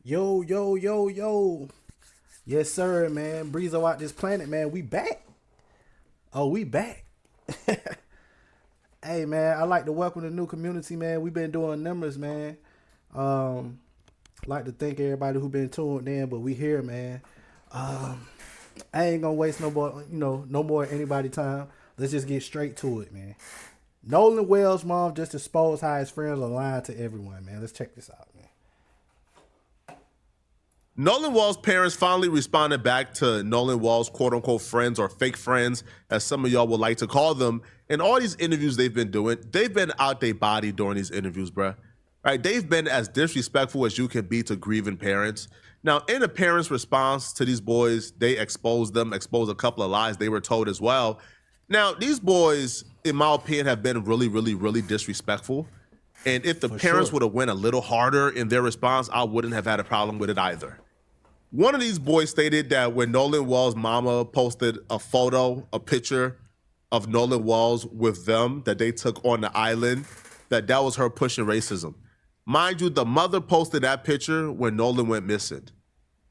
Yo, yo, yo, yo. Yes, sir, man. Breezo out this planet, man. We back. Oh, we back. Hey, man. I like to welcome the new community, man. We've been doing numbers, man. Um, like to thank everybody who been tuned in, but we here, man. Um, I ain't gonna waste no more, no more anybody time. Let's just get straight to it, man. Nolan Wells' mom just exposed how his friends are lying to everyone, man. Let's check this out, man. Nolan Wells' parents finally responded back to Nolan Wells' quote unquote friends or fake friends, as some of y'all would like to call them. In all these interviews they've been doing, they've been out their body during these interviews, bruh. Right? They've been as disrespectful as you can be to grieving parents. Now, in the parents' response to these boys, they exposed them, exposed a couple of lies they were told as well. Now, these boys, in my opinion, have been really, really, really disrespectful. And if the For parents sure. would have went a little harder in their response, I wouldn't have had a problem with it either. One of these boys stated that when Nolan Wells' mama posted a photo, a picture of Nolan Wells with them that they took on the island, that was her pushing racism. Mind you, the mother posted that picture when Nolan went missing.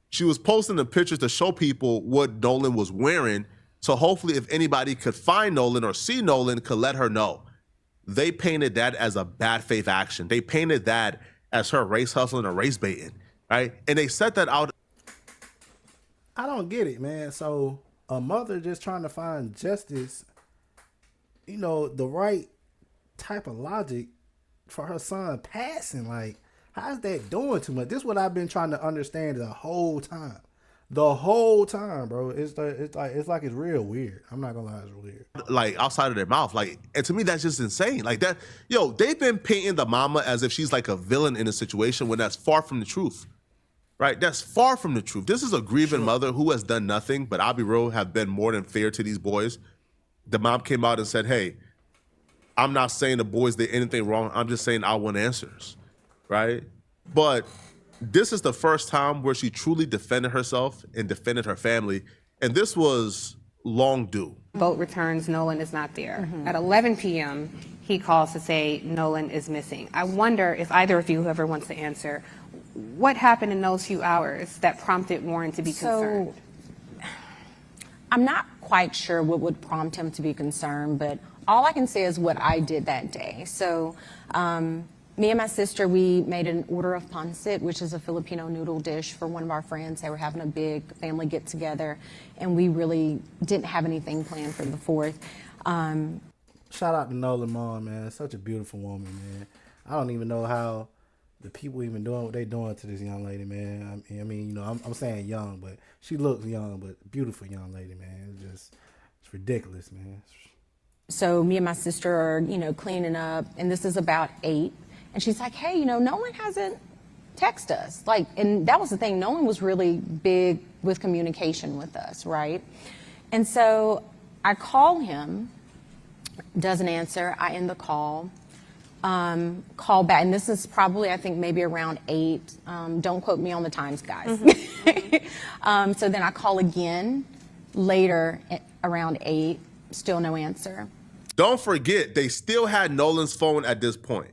She was posting the pictures to show people what Nolan was wearing, so hopefully if anybody could find Nolan or see Nolan, could let her know. They painted that as a bad faith action. They painted that as her race hustling or race baiting, right? And they set that out. I don't get it, man. So a mother just trying to find justice, the right type of logic for her son passing. Like, how's that doing too much? This is what I've been trying to understand the whole time. The whole time, bro. It's like it's real weird. I'm not gonna lie, it's weird. Like outside of their mouth. Like, and to me, that's just insane. Like that, they've been painting the mama as if she's like a villain in a situation when that's far from the truth. Right? That's far from the truth. This is a grieving Sure. mother who has done nothing, but I'll be real, have been more than fair to these boys. The mom came out and said, hey, I'm not saying the boys did anything wrong. I'm just saying I want answers. Right? But this is the first time where she truly defended herself and defended her family. And this was long due. Boat returns, Nolan is not there. At 11 p.m., he calls to say Nolan is missing. I wonder if either of you, whoever wants to answer, what happened in those few hours that prompted Warren to be concerned? I'm not quite sure what would prompt him to be concerned, but all I can say is what I did that day. So me and my sister, we made an order of pancit, which is a Filipino noodle dish for one of our friends. They were having a big family get together, and we really didn't have anything planned for the 4th. Shout out to Nolan mom, man. Such a beautiful woman, man. I don't even know how the people even doing what they doing to this young lady, man. I mean, I'm saying young, but she looks young, but beautiful young lady, man. It's ridiculous, man. So me and my sister are, cleaning up, and this is about 8. And she's like, hey, no one hasn't texted us. Like, and that was the thing. No one was really big with communication with us, right? And so I call him, doesn't answer. I end the call, call back. And this is probably, I think, maybe around 8. Don't quote me on the times, guys. So then I call again later around 8, still no answer. Don't forget, they still had Nolan's phone at this point.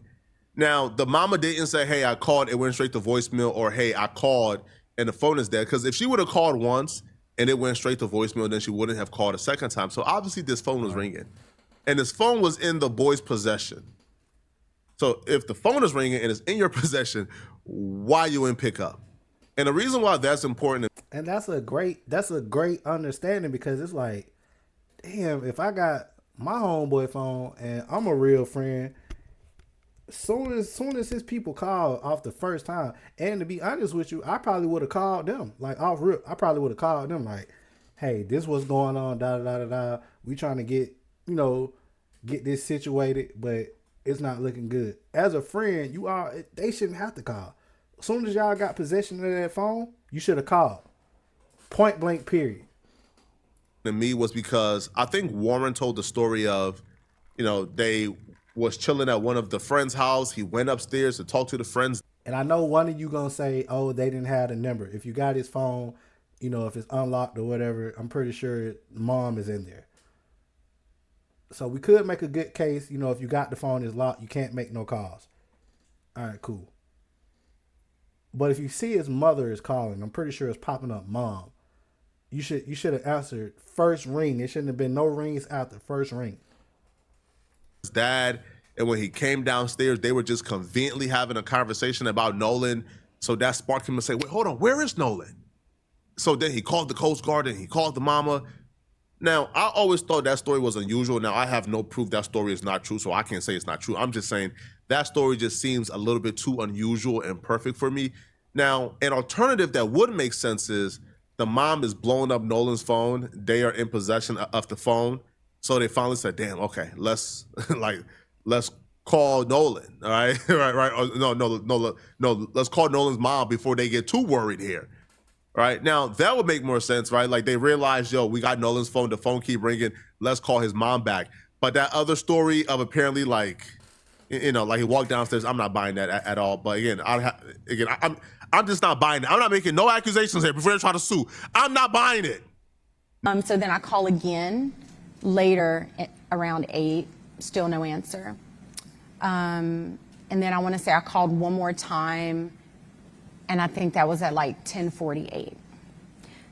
Now, the mama didn't say, hey, I called, it went straight to voicemail, or hey, I called and the phone is dead. Because if she would have called once and it went straight to voicemail, then she wouldn't have called a second time. So obviously this phone was ringing. And this phone was in the boy's possession. So if the phone is ringing and it's in your possession, why you in pickup? And the reason why that's important. And that's a great understanding, because it's like, damn, if I got my homeboy phone and I'm a real friend, soon as his people call off the first time, and to be honest with you, I probably would have called them. Like, off rip, I probably would have called them like, hey, this what's going on, da da da da da. We trying to get this situated, but it's not looking good. As a friend, they shouldn't have to call. As soon as y'all got possession of that phone, you should have called. Point blank, period. To me was because I think Warren told the story of, they was chilling at one of the friends' house. He went upstairs to talk to the friends. And I know one of you gonna say, oh, they didn't have the number. If you got his phone, if it's unlocked or whatever, I'm pretty sure mom is in there. So we could make a good case, if you got the phone is locked, you can't make no calls. All right, cool. But if you see his mother is calling, I'm pretty sure it's popping up mom. You should have answered first ring. It shouldn't have been no rings after first ring. His dad, and when he came downstairs, they were just conveniently having a conversation about Nolan. So that sparked him to say, wait, hold on, where is Nolan? So then he called the Coast Guard and he called the mama. Now, I always thought that story was unusual. Now, I have no proof that story is not true, so I can't say it's not true. I'm just saying that story just seems a little bit too unusual and perfect for me. Now, an alternative that would make sense is the mom is blowing up Nolan's phone. They are in possession of the phone. So they finally said, damn, okay, let's call Nolan, all right? right. No, let's call Nolan's mom before they get too worried here. Right now, that would make more sense, right? Like they realized, yo, we got Nolan's phone. The phone keep ringing. Let's call his mom back. But that other story of apparently, like, you know, like he walked downstairs. I'm not buying that at all. But again, I'm just not buying it. I'm not making no accusations here before they try to sue. I'm not buying it. So then I call again later around 8, still no answer. And then I want to say I called one more time. And I think that was at like 10:48.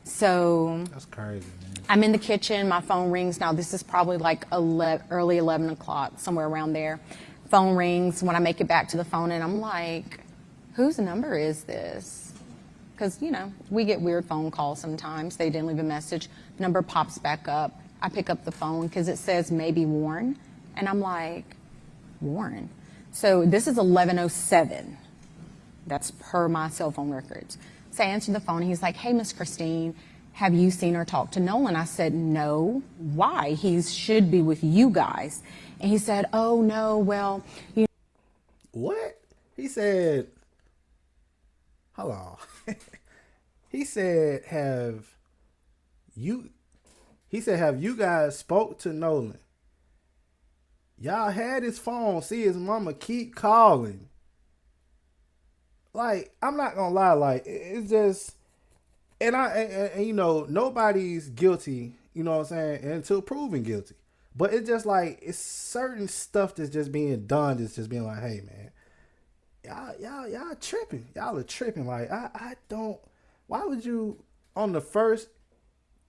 So That's crazy, man. I'm in the kitchen, my phone rings. Now this is probably like early 11 o'clock, somewhere around there. Phone rings when I make it back to the phone and I'm like, whose number is this? Because, you know, we get weird phone calls sometimes. They didn't leave a message. Number pops back up. I pick up the phone because it says maybe Warren. And I'm like, Warren? So this is 11:07. That's per my cell phone records. So I answered the phone. He's like, hey, Miss Christine, have you seen or talked to Nolan? I said, no. Why? He should be with you guys. And he said, oh, no, well, you know. What? He said, hold on. He said, have you guys spoke to Nolan? Y'all had his phone. See his mama keep calling. Like, I'm not gonna lie, like, it's just, and you know, nobody's guilty, you know what I'm saying, until proven guilty. But it's just like, it's certain stuff that's just being done that's just being like, hey man, y'all tripping. Y'all are tripping. Like, I don't, why would you on the first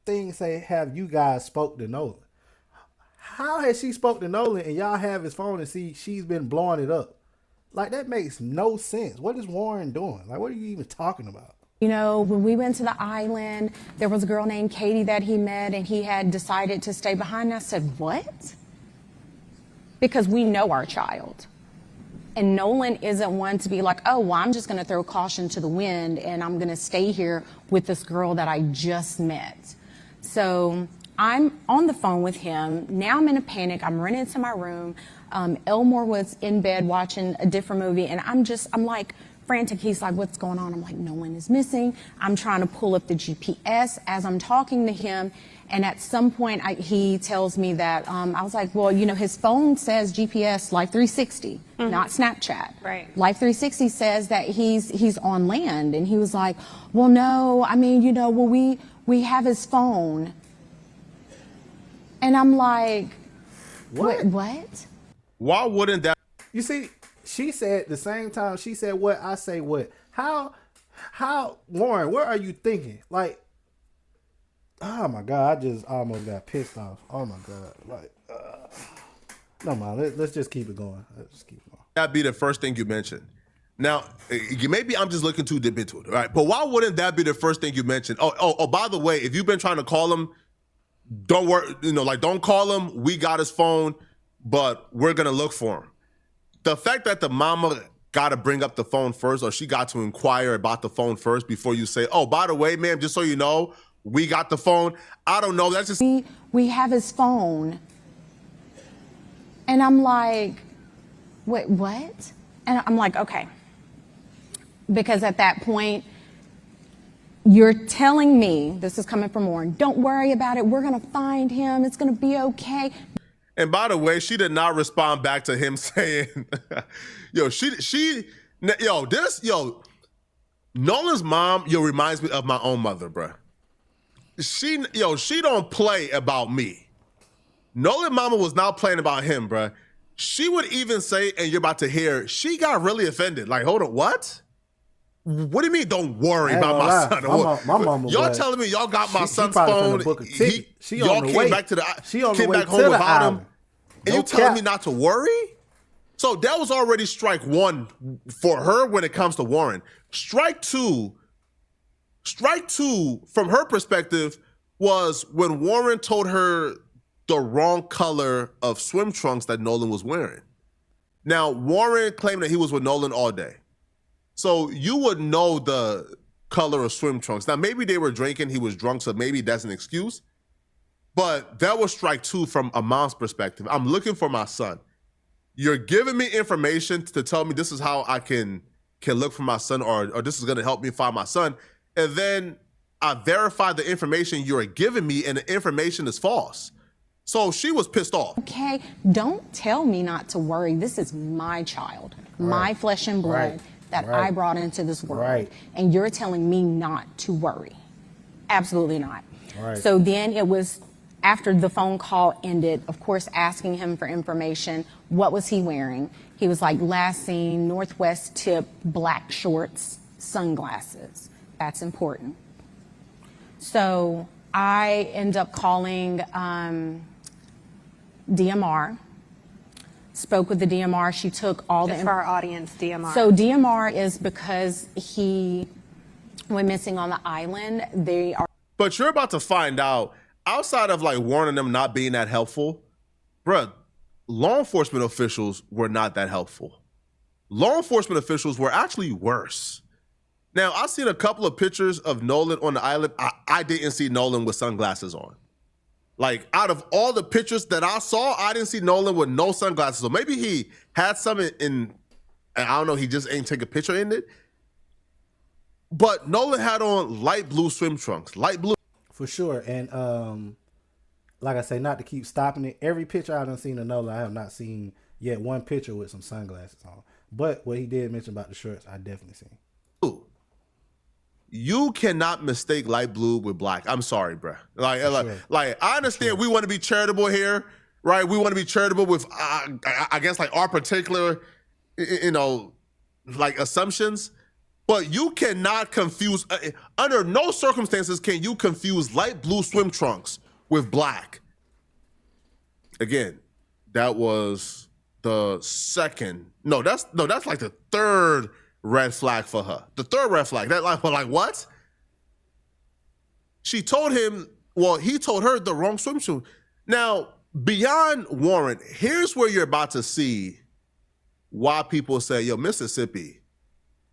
thing say, have you guys spoke to Nolan? How has she spoke to Nolan and y'all have his phone and see she's been blowing it up? Like, that makes no sense. What is Warren doing? Like, what are you even talking about? You know, when we went to the island, there was a girl named Katie that he met, and he had decided to stay behind. And I said, what? Because we know our child. And Nolan isn't one to be like, oh, well, I'm just going to throw caution to the wind, and I'm going to stay here with this girl that I just met. So I'm on the phone with him. Now I'm in a panic. I'm running into my room. Elmore was in bed watching a different movie, and I'm like frantic. He's like, what's going on? I'm like, Nolan is missing. I'm trying to pull up the GPS as I'm talking to him, and at some point he tells me that, I was like, well, you know, his phone says GPS Life 360, not Snapchat. Right. Life 360 says that he's on land, and he was like, well, no, I mean, you know, well, we have his phone. And I'm like, what? Why wouldn't that? You see, she said the same time she said what, I say what. How, Warren, what are you thinking? Like, oh my God, I just almost got pissed off. Oh my God. Like, no mind, let's just keep it going. Let's just keep it going. That'd be the first thing you mentioned. Now, maybe I'm just looking too deep into it, right? But why wouldn't that be the first thing you mentioned? Oh, by the way, if you've been trying to call him, don't worry, you know, like, don't call him. We got his phone, but we're going to look for him. The fact that the mama got to bring up the phone first, or she got to inquire about the phone first before you say, oh, by the way, ma'am, just so you know, we got the phone. I don't know. That's just. We have his phone. And I'm like, wait, what? And I'm like, okay. Because at that point, you're telling me, this is coming from Warren, don't worry about it. We're going to find him. It's going to be okay. And by the way, she did not respond back to him saying, Nolan's mom, reminds me of my own mother, bruh. She don't play about me. Nolan mama was not playing about him, bruh. She would even say, and you're about to hear, she got really offended. Like, hold on, what? What do you mean? Don't worry I ain't about gonna my lie. son. My mama, y'all boy, telling me y'all got my she son's probably finna phone. book a ticket. She y'all on the came way. back to the. She on the came way back to home the without him, island. and No you telling cap. me not to worry? So that was already strike one for her when it comes to Warren. Strike two from her perspective was when Warren told her the wrong color of swim trunks that Nolan was wearing. Now, Warren claimed that he was with Nolan all day. So you would know the color of swim trunks. Now, maybe they were drinking, he was drunk, so maybe that's an excuse. But that was strike two from a mom's perspective. I'm looking for my son. You're giving me information to tell me this is how I can look for my son, or this is going to help me find my son. And then I verify the information you're giving me, and the information is false. So she was pissed off. Okay, don't tell me not to worry. This is my child, my flesh and blood that I brought into this world. Right. And you're telling me not to worry. Absolutely not. Right. So then it was after the phone call ended, of course, asking him for information. What was he wearing? He was like, last seen, Northwest tip, black shorts, sunglasses. That's important. So I end up calling DMR, spoke with the DMR. She took all Just the for our audience, DMR. So DMR is because he went missing on the island. They are. But you're about to find out, outside of like warning them not being that helpful, bruh, law enforcement officials were not that helpful. Law enforcement officials were actually worse. Now, I've seen a couple of pictures of Nolan on the island. I didn't see Nolan with sunglasses on. Like, out of all the pictures that I saw, I didn't see Nolan with no sunglasses on. Maybe he had some and I don't know, he just ain't take a picture in it. But Nolan had on light blue swim trunks, light blue. For sure. And like I say, not to keep stopping it, every picture I done seen of Nolan, I have not seen yet one picture with some sunglasses on. But what he did mention about the shorts, I definitely seen. You cannot mistake light blue with black. I'm sorry, bro. Like I understand we want to be charitable here, right? We want to be charitable with, I guess, like our particular, like assumptions. But you cannot confuse, under no circumstances can you confuse light blue swim trunks with black. Again, that was the second. No, that's like the third red flag for her. The third red flag. That like what? She told him, well, he told her the wrong swimsuit. Now, beyond Warren, here's where you're about to see why people say, yo, Mississippi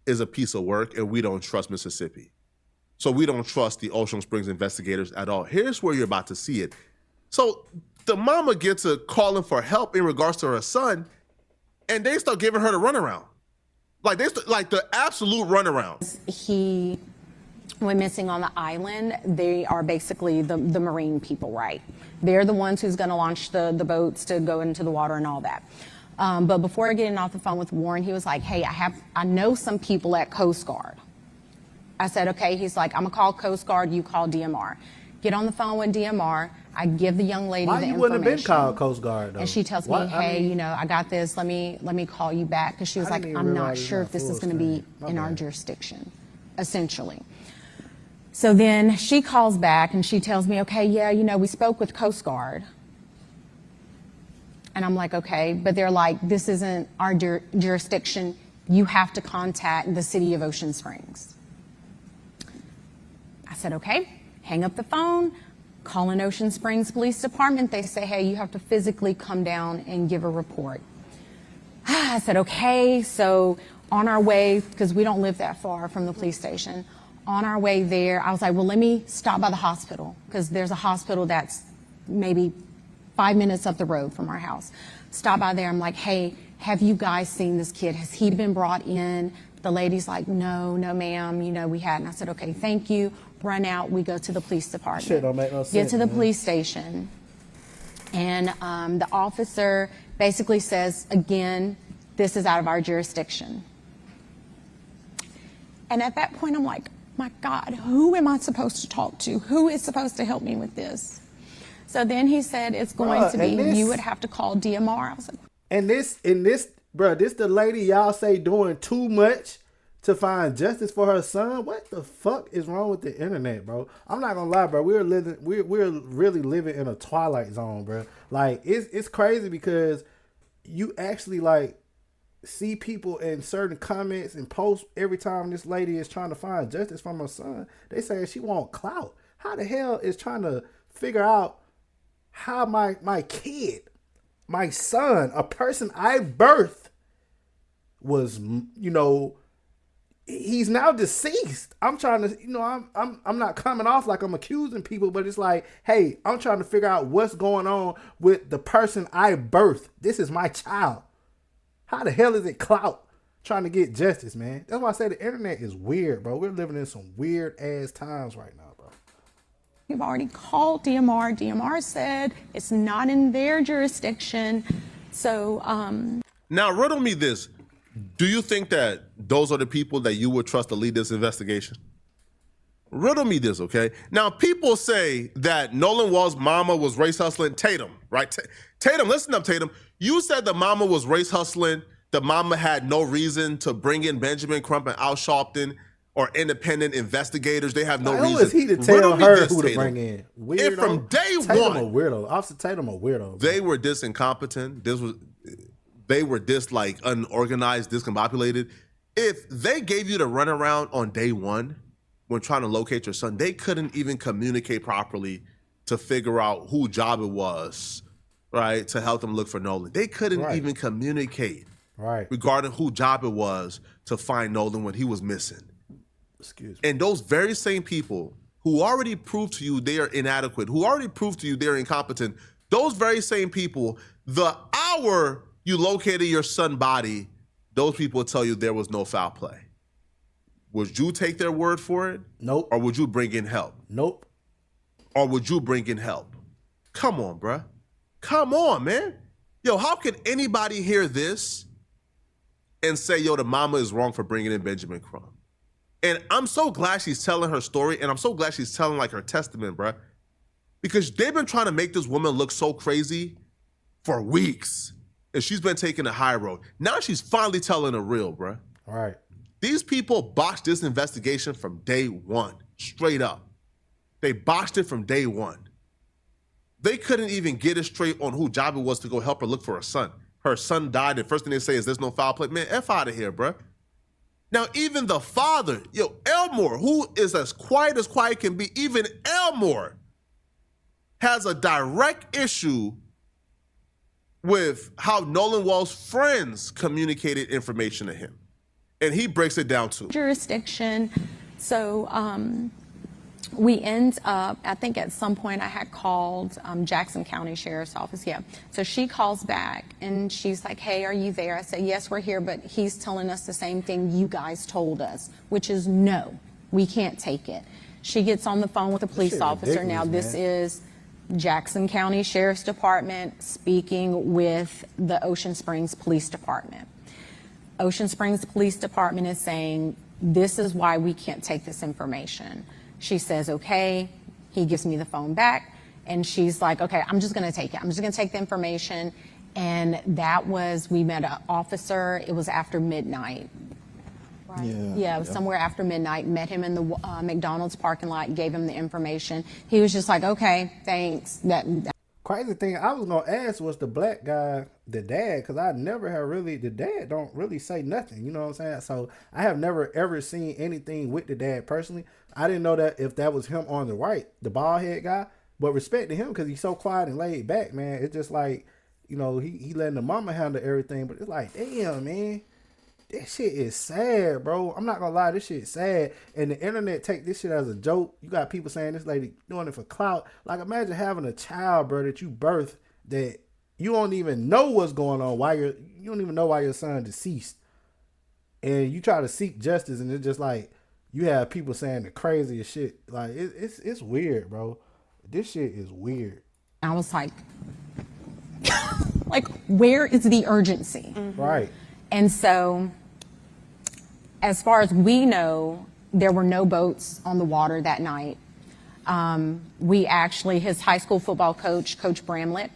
is a piece of work and we don't trust Mississippi. So we don't trust the Ocean Springs investigators at all. Here's where you're about to see it. So the mama gets a calling for help in regards to her son, and they start giving her the runaround. Like the absolute runaround. He went missing on the island. They are basically the marine people, right? They're the ones who's going to launch the boats to go into the water and all that. But before getting off the phone with Warren, he was like, hey, I know some people at Coast Guard. I said, okay. He's like, I'm going to call Coast Guard. You call DMR. Get on the phone with DMR. I give the young lady the information. Why you wouldn't have been called Coast Guard, though? And she tells me, hey, I got this. Let me call you back. Because she was like, I'm not sure if this is going to be in our jurisdiction, essentially. So then she calls back and she tells me, okay, yeah, we spoke with Coast Guard. And I'm like, okay, but they're like, this isn't our jurisdiction. You have to contact the city of Ocean Springs. I said, okay, hang up the phone, call an Ocean Springs Police Department. They say, hey, you have to physically come down and give a report. I said, okay. So on our way, because we don't live that far from the police station, on our way there, I was like, well, let me stop by the hospital, because there's a hospital that's maybe 5 minutes up the road from our house. Stop by there. I'm like, hey, have you guys seen this kid? Has he been brought in? The lady's like, no, ma'am. We hadn't. I said, okay, thank you. Run out. We go to the police department. Shit don't make no sense. Get to the police station. And the officer basically says, again, this is out of our jurisdiction. And at that point, I'm like, my God, who am I supposed to talk to? Who is supposed to help me with this? So then he said, it's going to be, you would have to call DMR. I was like, this the lady y'all say doing too much to find justice for her son. What the fuck is wrong with the internet, bro? I'm not gonna lie, bro. We're really living in a twilight zone, bro. Like it's crazy because you actually like see people in certain comments and posts every time this lady is trying to find justice from her son. They say she want clout. How the hell is trying to figure out how my kid, my son, a person I birthed, was, you know, he's now deceased. I'm trying to, you know, I'm not coming off like I'm accusing people, but it's like, hey, I'm trying to figure out what's going on with the person I birthed. This is my child. How the hell is it clout trying to get justice, man? That's why I say the internet is weird, bro. We're living in some weird ass times right now, bro. We've already called DMR. DMR said it's not in their jurisdiction. So, Now, riddle me this. Do you think that those are the people that you would trust to lead this investigation? Riddle me this, okay? Now, people say that Nolan Wells' mama was race hustling Tatum, right? Tatum, listen up, Tatum. You said the mama was race hustling. The mama had no reason to bring in Benjamin Crump and Al Sharpton or independent investigators. They have no reason. Who is he to tell her who to bring in? Weirdo. And from day Tatum one, a weirdo. Officer Tatum a weirdo. They were this incompetent. They were this like unorganized, discombobulated. If they gave you the runaround on day one when trying to locate your son, they couldn't even communicate properly to figure out whose job it was, right, to help them look for Nolan. They couldn't even communicate regarding whose job it was to find Nolan when he was missing. Excuse me. And those very same people who already proved to you they are inadequate, who already proved to you they're incompetent, those very same people, the hour you located your son's body, those people tell you there was no foul play. Would you take their word for it? Nope. Or would you bring in help? Nope. Or would you bring in help? Come on, bruh. Come on, man. Yo, how can anybody hear this and say, yo, the mama is wrong for bringing in Benjamin Crump? And I'm so glad she's telling her story, and I'm so glad she's telling like her testament, bruh. Because they've been trying to make this woman look so crazy for weeks. And she's been taking the high road. Now she's finally telling the real, bruh. All right. These people botched this investigation from day one, straight up. They botched it from day one. They couldn't even get it straight on whose job it was to go help her look for her son. Her son died, and first thing they say is there's no foul play. Man, F out of here, bruh. Now, even the father, yo, Elmore, who is as quiet can be, even Elmore has a direct issue with how Nolan Wells' friends communicated information to him. And he breaks it down too. Jurisdiction. So we end up, I think at some point I had called Jackson County Sheriff's Office. Yeah. So she calls back and she's like, hey, are you there? I said, yes, we're here, but he's telling us the same thing you guys told us, which is no, we can't take it. She gets on the phone with a police officer. Now this is Jackson County Sheriff's Department speaking with the Ocean Springs Police Department. Ocean Springs Police Department is saying, this is why we can't take this information. She says, okay. He gives me the phone back, and she's like, okay, I'm just going to take it. I'm just going to take the information. And that was, we met an officer. It was after midnight. Right? Yeah, it was somewhere after midnight. Met him in the McDonald's parking lot, gave him the information. He was just like, okay, thanks. Crazy thing I was gonna ask was the black guy, the dad, because I never have really, the dad don't really say nothing, you know what I'm saying? So I have never ever seen anything with the dad personally. I didn't know that if that was him on the right, the bald head guy, but respect to him because he's so quiet and laid back, man. It's just like, you know, he letting the mama handle everything, but it's like, damn, man. This shit is sad, bro. I'm not gonna lie, this shit is sad. And the internet take this shit as a joke. You got people saying this lady doing it for clout. Like, imagine having a child, bro, that you birthed that you don't even know what's going on. You don't even know why your son deceased. And you try to seek justice, and it's just like you have people saying the craziest shit. Like it's weird, bro. This shit is weird. I was like, where is the urgency? Mm-hmm. Right. And so, as far as we know, there were no boats on the water that night. We actually, his high school football coach, Coach Bramlett,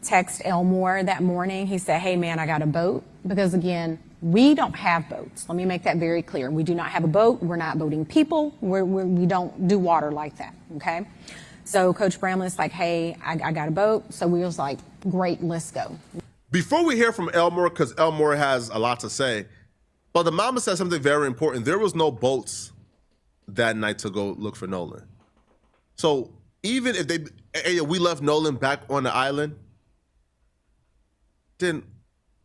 texted Elmore that morning. He said, hey, man, I got a boat. Because, again, We don't have boats. Let me make that very clear. We do not have a boat. We're not boating people. We don't do water like that, okay? So Coach Bramlett's like, hey, I got a boat. So we was like, great, let's go. Before we hear from Elmore, because Elmore has a lot to say, but the mama said something very important. There was no boats that night to go look for Nolan. So even if we left Nolan back on the island, then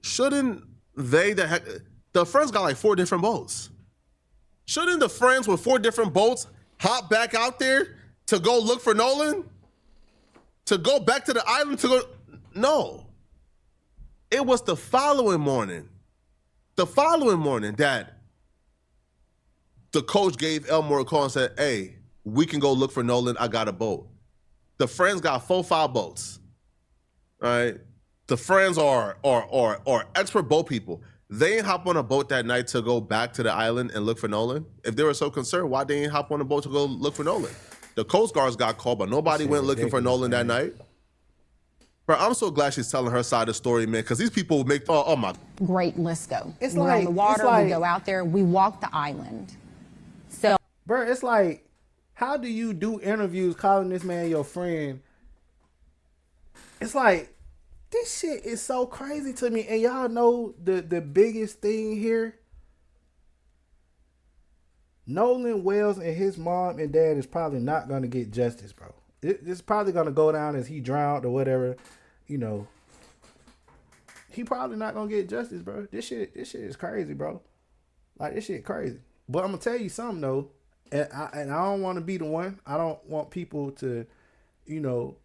shouldn't the friends got like 4 different boats. Shouldn't the friends with 4 different boats hop back out there to go look for Nolan? To go back to the island to go? No. It was the following morning that the coach gave Elmore a call and said, hey, we can go look for Nolan. I got a boat. The friends got 4-5 boats, right? The friends are expert boat people. They ain't hop on a boat that night to go back to the island and look for Nolan. If they were so concerned, why they ain't hop on a boat to go look for Nolan? The Coast Guards got called, but nobody went looking for Nolan that night. Bro, I'm so glad she's telling her side of the story, man, because these people make, oh my. Great, let's go. It's We're like, on the water, it's like, we go out there, we walk the island. So, bro, it's like, how do you do interviews calling this man your friend? It's like, this shit is so crazy to me. And y'all know the biggest thing here? Nolan Wells and his mom and dad is probably not going to get justice, bro. It's probably going to go down as he drowned or whatever, you know. He probably not going to get justice, bro. This shit is crazy, bro. Like, this shit crazy. But I'm going to tell you something, though. And I don't want to be the one. I don't want people to, you know,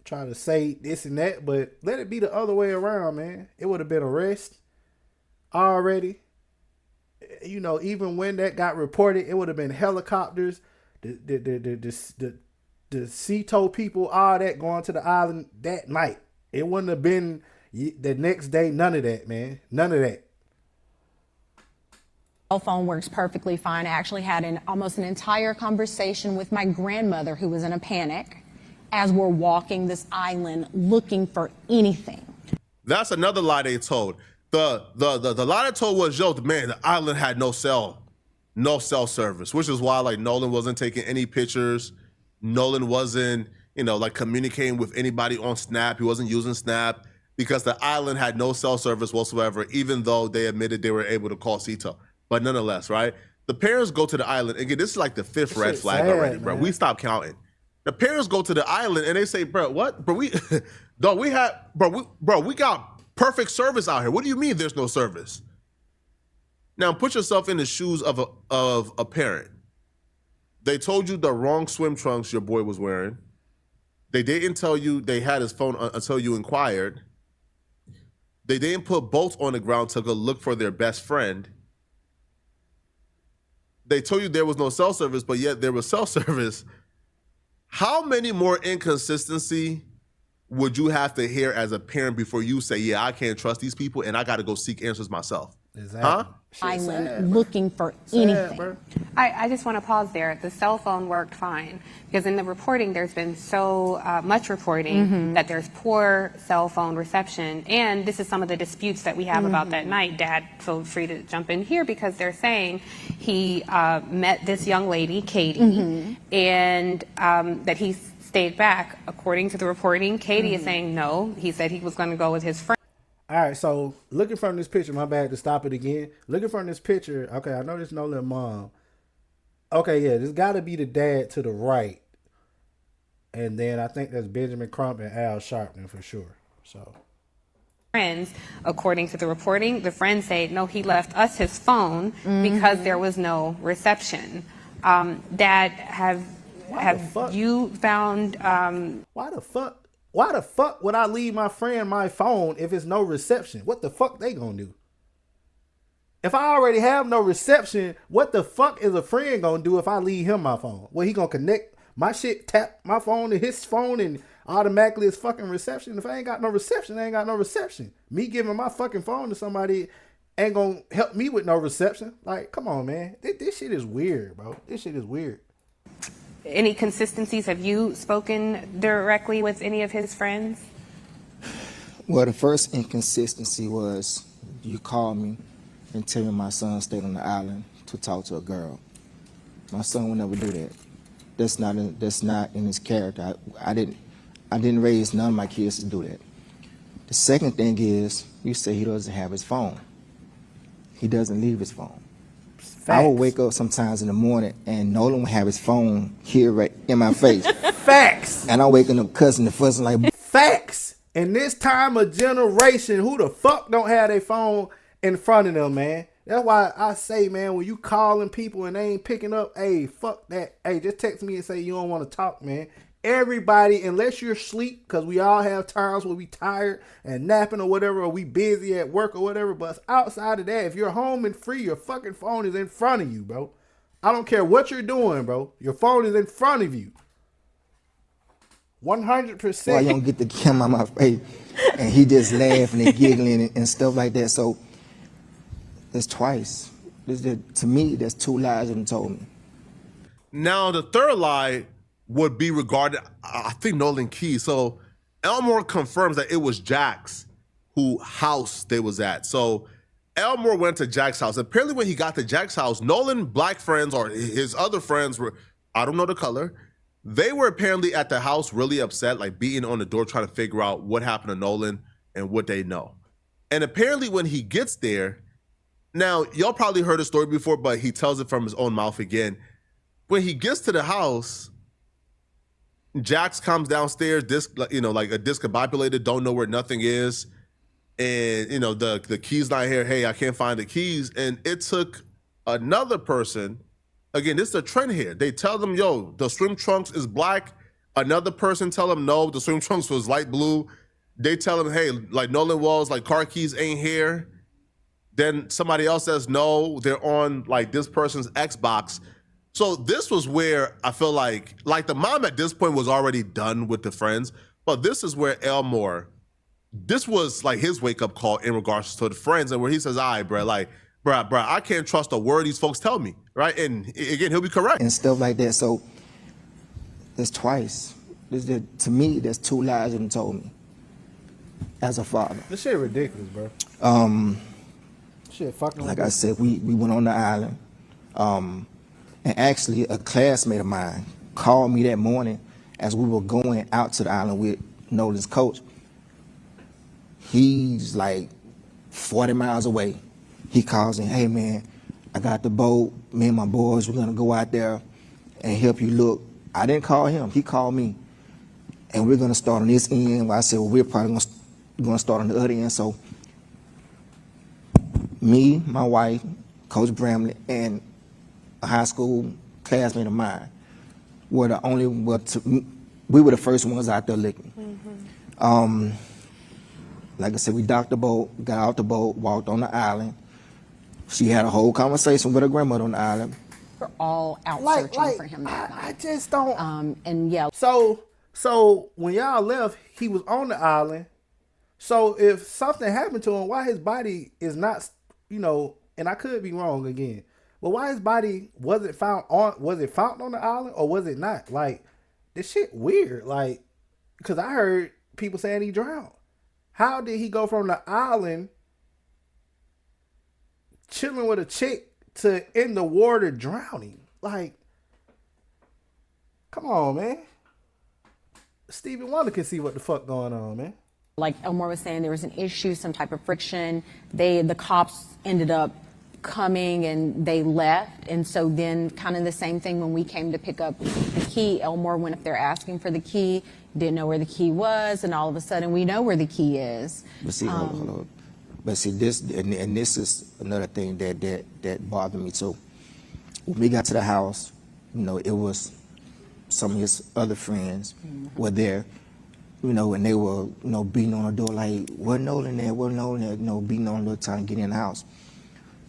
try to say this and that. But let it be the other way around, man. It would have been arrest already. You know, even when that got reported, it would have been helicopters. The Ceto people, all that going to the island that night. It wouldn't have been the next day. None of that, man. None of that. cell phone works perfectly fine. I actually had almost an entire conversation with my grandmother, who was in a panic, as we're walking this island looking for anything. That's another lie they told. The lie they told was, yo, man, the island had no cell service, which is why, like, Nolan wasn't taking any pictures. Nolan wasn't, like, communicating with anybody on Snap. He wasn't using Snap because the island had no cell service whatsoever, even though they admitted they were able to call Ceto. But nonetheless, right? The parents go to the island. Again, this is like the 5th red flag sad, already, bro. Man. We stopped counting. The parents go to the island and they say, bro, what? Bro, we got perfect service out here. What do you mean there's no service? Now, put yourself in the shoes of a parent. They told you the wrong swim trunks your boy was wearing. They didn't tell you they had his phone until you inquired. They didn't put boats on the ground to go look for their best friend. They told you there was no cell service, but yet there was cell service. How many more inconsistency would you have to hear as a parent before you say, yeah, I can't trust these people and I got to go seek answers myself? Exactly. Huh? Island sad, looking for anything. Bro. I just want to pause there. The cell phone worked fine because in the reporting, there's been so much reporting that there's poor cell phone reception. And this is some of the disputes that we have about that night. Dad, feel free to jump in here because they're saying he met this young lady, Katie, and that he stayed back. According to the reporting, Katie is saying no. He said he was going to go with his friend. All right, so looking from this picture, my bad to stop it again. Looking from this picture, okay, I know this Nolan mom. Okay, yeah, this got to be the dad to the right. And then I think that's Benjamin Crump and Al Sharpton for sure. So Friends, according to the reporting, the friends say, no, he left us his phone because there was no reception. Dad, have you found... Why the fuck would I leave my friend my phone if it's no reception? What the fuck they gonna do? If I already have no reception, what the fuck is a friend gonna do if I leave him my phone? Well, he gonna connect my shit, tap my phone to his phone, and automatically it's fucking reception? If I ain't got no reception, I ain't got no reception. Me giving my fucking phone to somebody ain't gonna help me with no reception. Like, come on, man. This shit is weird, bro. This shit is weird. Any consistencies? Have you spoken directly with any of his friends? Well, the first inconsistency was you called me and tell me my son stayed on the island to talk to a girl. My son would never do that. That's not in his character. I didn't raise none of my kids to do that. The second thing is you say he doesn't have his phone. He doesn't leave his phone. Facts. I would wake up sometimes in the morning and Nolan would have his phone here right in my face. Facts. And I'm waking up cussing and fussing like. Facts. In this time of generation, who the fuck don't have their phone in front of them, man? That's why I say, man, when you calling people and they ain't picking up, hey, fuck that. Hey, just text me and say you don't want to talk, man. Everybody, unless you're asleep, because we all have times where we tired and napping or whatever, or we busy at work or whatever, but outside of that, if you're home and free, your fucking phone is in front of you, bro. I don't care what you're doing, bro. Your phone is in front of you. 100%. Well, you don't get the camera on my face, and he just laughing and giggling and stuff like that. So that's twice. To me, that's two lies that he told me. Now, the third lie would be regarding, I think, Nolan Key. So Elmore confirms that it was Jack's who house they was at. So Elmore went to Jack's house. Apparently, when he got to Jack's house, Nolan black friends or his other friends were, I don't know the color, they were apparently at the house really upset, like beating on the door, trying to figure out what happened to Nolan and what they know. And apparently when he gets there, now y'all probably heard the story before, but he tells it from his own mouth again. When he gets to the house, Jax comes downstairs, like a discombobulated, don't know where nothing is. And, the key's not here. Hey, I can't find the keys. And it took another person. Again, this is a trend here. They tell them, yo, the swim trunks is black. Another person tell them, no, the swim trunks was light blue. They tell them, hey, like Nolan Wells, like car keys ain't here. Then somebody else says, no, they're on like this person's Xbox. So this was where I feel like the mom at this point was already done with the friends. But this is where Elmore, this was like his wake-up call in regards to the friends, and where he says, all right, bro, I can't trust a word these folks tell me, right? And again, he'll be correct. And stuff like that. So that's twice. To me, that's two lies that he told me as a father. This shit ridiculous, bro. Shit fucking like ridiculous. I said, we went on the island. And actually, a classmate of mine called me that morning as we were going out to the island with Nolan's coach. He's like 40 miles away. He calls me, hey man, I got the boat. Me and my boys, we're gonna go out there and help you look. I didn't call him, he called me. And we're gonna start on this end. I said, well, we're probably gonna start on the other end. So me, my wife, Coach Bramley, and a high school classmate of mine were the only, we were the first ones out there looking. Mm-hmm. Like I said, we docked the boat, got out the boat, walked on the island. She had a whole conversation with her grandmother on the island. We're all out Like, searching for him that night. I just don't. And yeah. So when y'all left, he was on the island. So if something happened to him, why his body is not, and I could be wrong again, but why his body was it found on the island or was it not? Like, this shit weird. Like, because I heard people saying he drowned. How did he go from the island chilling with a chick to in the water drowning? Like, come on, man. Stevie Wonder can see what the fuck going on, man. Like Elmore was saying, there was an issue, some type of friction. The cops ended up coming and they left. And so then kind of the same thing when we came to pick up the key, Elmore went up there asking for the key, didn't know where the key was, and all of a sudden we know where the key is. But see, hold on. But see, this is another thing that bothered me too. When we got to the house, it was some of his other friends were there, and they were, beating on the door like, what Nolan there, beating on the door trying to get in the house.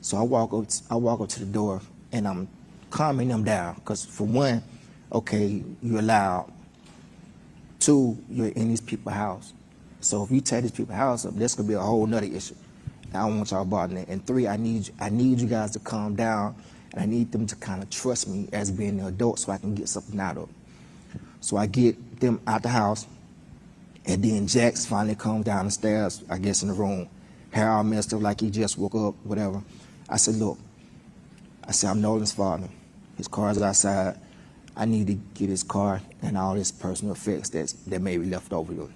So I walk up to the door and I'm calming them down, because for one, okay, you're loud. Two, you're in these people's house. So if you tear these people's house up, that's gonna be a whole nother issue. I don't want y'all bothering it. And three, I need you guys to calm down, and I need them to kind of trust me as being an adult so I can get something out of them. So I get them out the house, And then Jax finally comes down the stairs, I guess in the room. Hair all messed up like he just woke up, whatever. I said, look, I'm Nolan's father. His car's outside. I need to get his car and all his personal effects that may be left over to him.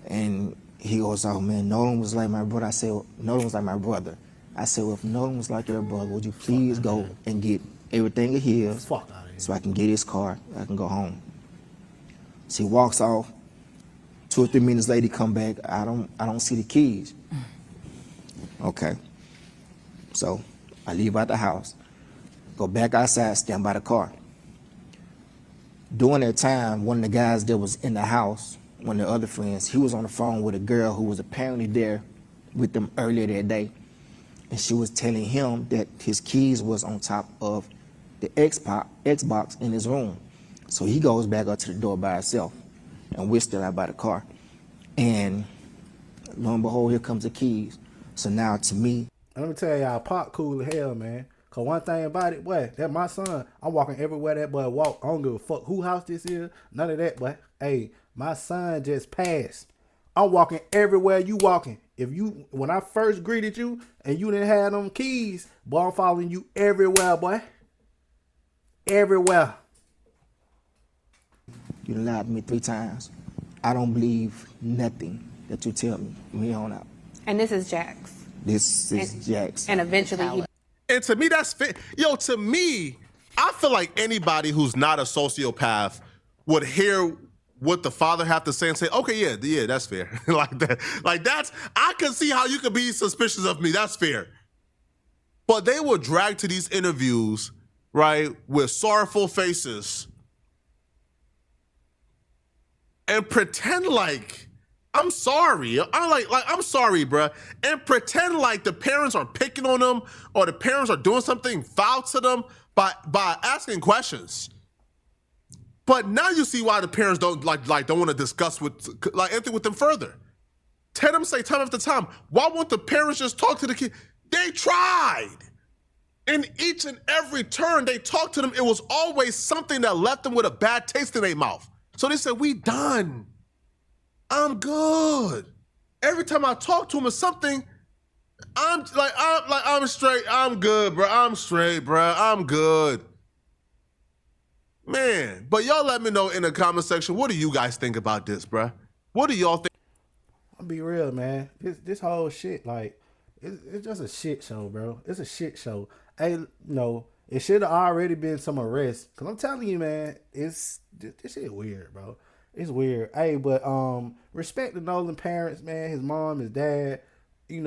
And he goes, oh man, Nolan was like my brother. I said, well, Nolan was like my brother. I said, well, if Nolan was like your brother, would you please go and get everything of his Fuck out of here. so I can get his car, I can go home. So he walks off. 2 or 3 minutes later, he come back. I don't see the keys. Okay. So I leave out the house, go back outside, stand by the car. During that time, one of the guys that was in the house, one of the other friends, he was on the phone with a girl who was apparently there with them earlier that day. And she was telling him that his keys was on top of the Xbox in his room. So he goes back up to the door by himself, and we're still out by the car. And lo and behold, here comes the keys. So now to me, Let me tell y'all, Pop cool as hell, man. Cause one thing about it, boy, that my son. I'm walking everywhere that boy walk. I don't give a fuck who house this is. None of that, boy. Hey, my son just passed. I'm walking everywhere you walking. When I first greeted you and you didn't have them keys, boy, I'm following you everywhere, boy. Everywhere. you lied to me 3 times. I don't believe nothing that you tell me from here on out. And this is Jax. This is Jax. And eventually he And to me, that's fair. Yo, to me, I feel like anybody who's not a sociopath would hear what the father have to say and say, okay, yeah, that's fair. like that's, I can see how you could be suspicious of me. That's fair. But they were dragged to these interviews, right, with sorrowful faces and pretend like, I'm sorry. I'm sorry, bruh. And pretend like the parents are picking on them or the parents are doing something foul to them by asking questions. But now you see why the parents don't want to discuss anything with them further. Tell them say time after time, why won't the parents just talk to the kid? They tried. In each and every turn they talked to them, it was always something that left them with a bad taste in their mouth. So they said, we done. I'm good. Every time I talk to him or something, I'm straight. I'm good, bro. I'm straight, bro. I'm good. Man, but y'all let me know in the comment section, what do you guys think about this, bro? What do y'all think? I'll be real, man. This whole shit, like, it's just a shit show, bro. It's a shit show. Hey, no, it should have already been some arrests. Cause I'm telling you, man, this shit weird, bro. It's weird. Hey, but respect the Nolan parents, man. His mom, his dad. These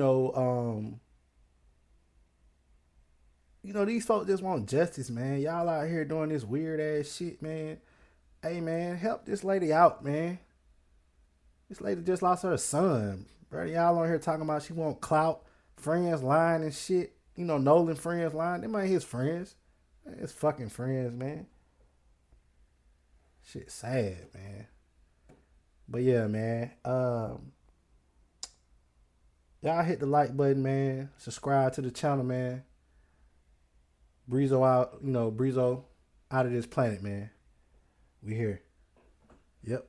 folks just want justice, man. Y'all out here doing this weird ass shit, man. Hey, man, help this lady out, man. This lady just lost her son, bro. Y'all on here talking about she want clout, friends lying and shit. Nolan friends lying. Them ain't his friends. His fucking friends, man. Shit sad, man. But yeah, man. Y'all hit the like button, man. Subscribe to the channel, man. Breezo out, Breezo out of this planet, man. We here. Yep.